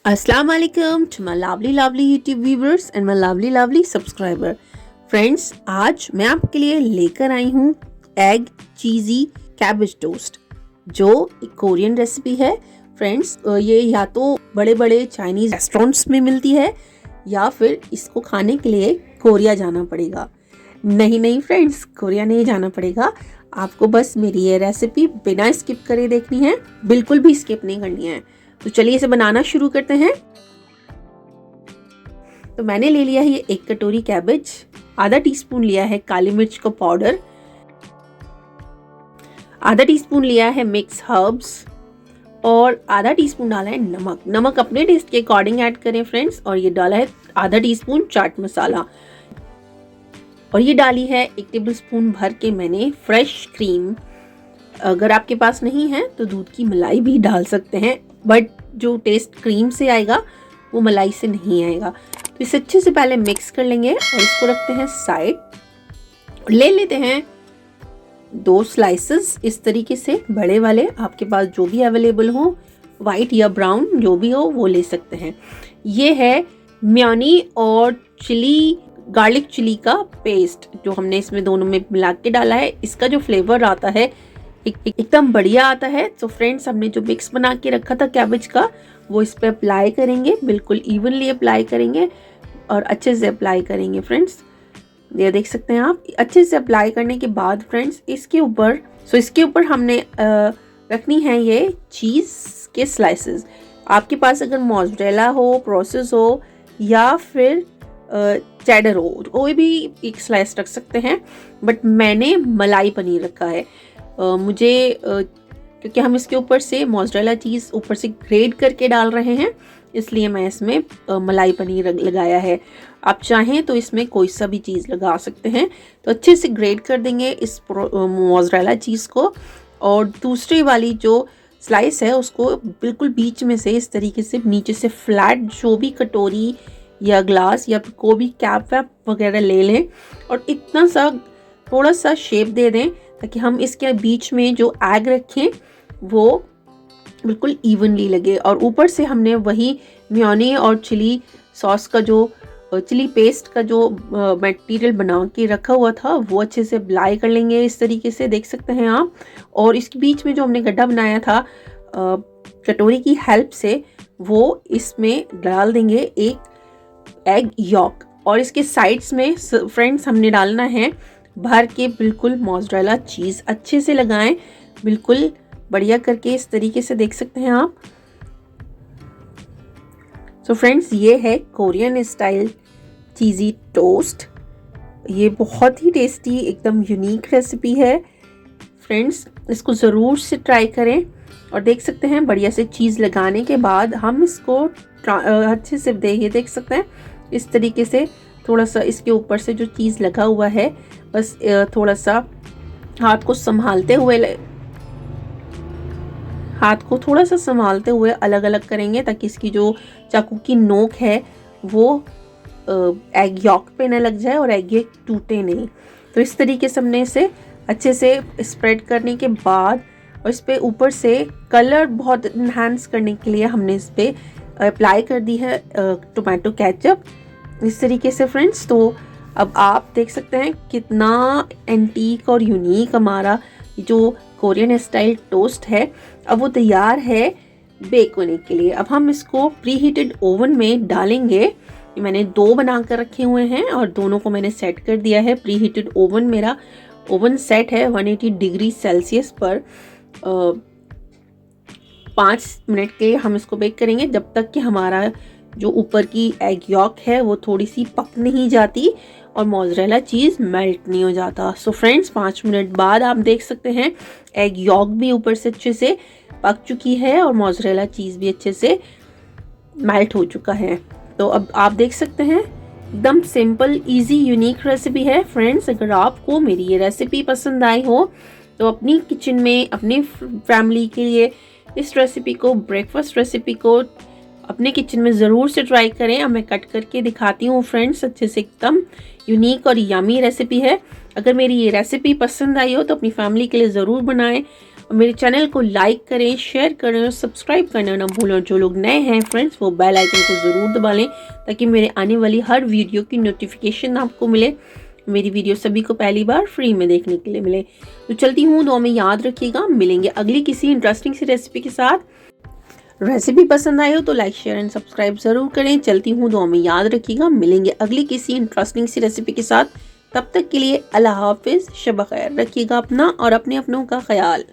Assalamu alaikum to my lovely YouTube viewers and my lovely subscriber. Friends, आज मैं आपके लिए लेकर आई हूँ एग चीज़ी कैबेज टोस्ट, जो एक कोरियन रेसिपी है। फ्रेंड्स, ये या तो बड़े बड़े चाइनीज़ रेस्टोरेंट्स में मिलती है या फिर इसको खाने के लिए कोरिया जाना पड़ेगा। नहीं फ्रेंड्स, कोरिया नहीं जाना पड़ेगा। आपको बस मेरी ये रेसिपी बिना स्किप करे देखनी है, बिल्कुल भी स्किप नहीं करनी है। तो चलिए इसे बनाना शुरू करते हैं। तो मैंने ले लिया है ये 1 कटोरी कैबेज, आधा टीस्पून लिया है काली मिर्च का पाउडर, आधा टीस्पून लिया है मिक्स हर्ब्स और आधा टीस्पून डाला है नमक। नमक अपने टेस्ट के अकॉर्डिंग ऐड करें फ्रेंड्स। और ये डाला है आधा टीस्पून चाट मसाला और ये डाली है 1 टेबलस्पून भर के मैंने फ्रेश क्रीम। अगर आपके पास नहीं है तो दूध की मलाई भी डाल सकते हैं, बट जो टेस्ट क्रीम से आएगा वो मलाई से नहीं आएगा। तो इसे अच्छे से पहले मिक्स कर लेंगे और इसको रखते हैं साइड। ले लेते हैं 2 स्लाइसेस इस तरीके से बड़े वाले, आपके पास जो भी अवेलेबल हो, वाइट या ब्राउन जो भी हो वो ले सकते हैं। ये है मेयोनी और चिली, गार्लिक चिली का पेस्ट जो हमने इसमें दोनों में मिला के डाला है। इसका जो फ्लेवर आता है एकदम बढ़िया आता है। तो फ्रेंड्स, हमने जो मिक्स बना के रखा था कैबेज का वो इस पे अप्लाई करेंगे, बिल्कुल इवनली अप्लाई करेंगे और अच्छे से अप्लाई करेंगे फ्रेंड्स। ये देख सकते हैं आप। अच्छे से अप्लाई करने के बाद फ्रेंड्स इसके ऊपर हमने रखनी है ये चीज़ के स्लाइसेस। आपके पास अगर मोज़रेला हो, प्रोसेस हो या फिर चेडर हो, कोई भी एक स्लाइस रख सकते हैं, बट मैंने मलाई पनीर रखा है। क्योंकि हम इसके ऊपर से मोज़रेला चीज़ ऊपर से ग्रेट करके डाल रहे हैं, इसलिए मैं इसमें मलाई पनीर लगाया है। आप चाहें तो इसमें कोई सा भी चीज़ लगा सकते हैं। तो अच्छे से ग्रेट कर देंगे इस मोज़रेला चीज़ को और दूसरी वाली जो स्लाइस है उसको बिल्कुल बीच में से इस तरीके से नीचे से फ्लैट जो भी कटोरी या ग्लास या कोई भी कैप वैप वगैरह ले लें और इतना सा थोड़ा सा शेप दे दें ताकि हम इसके बीच में जो एग रखें वो बिल्कुल इवनली लगे। और ऊपर से हमने वही मेयोनी और चिली सॉस का जो चिली पेस्ट का जो मटेरियल बना के रखा हुआ था वो अच्छे से अप्लाई कर लेंगे इस तरीके से, देख सकते हैं आप। और इसके बीच में जो हमने गड्ढा बनाया था कटोरी की हेल्प से, वो इसमें डाल देंगे एक एग यॉक। और इसके साइड्स में फ्रेंड्स हमने डालना है भर के बिल्कुल मोज़रेला चीज़। अच्छे से लगाएं, बिल्कुल बढ़िया करके इस तरीके से, देख सकते हैं आप। सो फ्रेंड्स, ये है कोरियन स्टाइल चीज़ी टोस्ट। ये बहुत ही टेस्टी, एकदम यूनिक रेसिपी है फ्रेंड्स। इसको ज़रूर से ट्राई करें। और देख सकते हैं बढ़िया से चीज़ लगाने के बाद हम इसको अच्छे से देख सकते हैं इस तरीके से। थोड़ा सा इसके ऊपर से जो चीज़ लगा हुआ है, बस थोड़ा सा हाथ को थोड़ा सा संभालते हुए अलग अलग करेंगे ताकि इसकी जो चाकू की नोक है वो एग यॉक पे न लग जाए और एग यॉक टूटे नहीं। तो इस तरीके से हमने इसे अच्छे से स्प्रेड करने के बाद और इस पे ऊपर से कलर बहुत इन्हांस करने के लिए हमने इस पे अप्लाई कर दी है टोमेटो केचप इस तरीके से फ्रेंड्स। तो अब आप देख सकते हैं कितना एंटीक और यूनिक हमारा जो कोरियन स्टाइल टोस्ट है। अब वो तैयार है बेक होने के लिए। अब हम इसको प्री हीटेड ओवन में डालेंगे। मैंने 2 बना कर रखे हुए हैं और दोनों को मैंने सेट कर दिया है। प्री हीटेड ओवन, मेरा ओवन सेट है 180 डिग्री सेल्सियस पर। 5 मिनट के हम इसको बेक करेंगे, जब तक कि हमारा जो ऊपर की एग यॉक है वो थोड़ी सी पक नहीं जाती और मोज़रेला चीज़ मेल्ट नहीं हो जाता। सो फ्रेंड्स, 5 मिनट बाद आप देख सकते हैं एग यॉक भी ऊपर से अच्छे से पक चुकी है और मोज़रेला चीज़ भी अच्छे से मेल्ट हो चुका है। तो अब आप देख सकते हैं एकदम सिंपल, इजी, यूनिक रेसिपी है फ्रेंड्स। अगर आपको मेरी ये रेसिपी पसंद आई हो तो अपनी किचन में अपनी फैमिली के लिए इस रेसिपी को, ब्रेकफास्ट रेसिपी को अपने किचन में ज़रूर से ट्राई करें। अब मैं कट करके दिखाती हूँ फ्रेंड्स, अच्छे से एकदम यूनिक और यमी रेसिपी है। अगर मेरी ये रेसिपी पसंद आई हो तो अपनी फैमिली के लिए ज़रूर बनाएं मेरे चैनल को लाइक करें, शेयर करें और सब्सक्राइब करना ना भूलें। और जो लोग नए हैं फ्रेंड्स वो बेल आइकन को ज़रूर दबा लें ताकि मेरे आने वाली हर वीडियो की नोटिफिकेशन आपको मिले, मेरी वीडियो सभी को पहली बार फ्री में देखने के लिए मिले। तो चलती हूँ, दुआ में याद रखिएगा। मिलेंगे अगली किसी इंटरेस्टिंग सी रेसिपी के साथ। रेसिपी पसंद आई हो तो लाइक शेयर एंड सब्सक्राइब ज़रूर करें। चलती हूँ, दुआ में याद रखिएगा। मिलेंगे अगली किसी इंटरेस्टिंग सी रेसिपी के साथ। तब तक के लिए अल्लाह हाफिज़, शब खैर। रखिएगा अपना और अपने अपनों का ख्याल।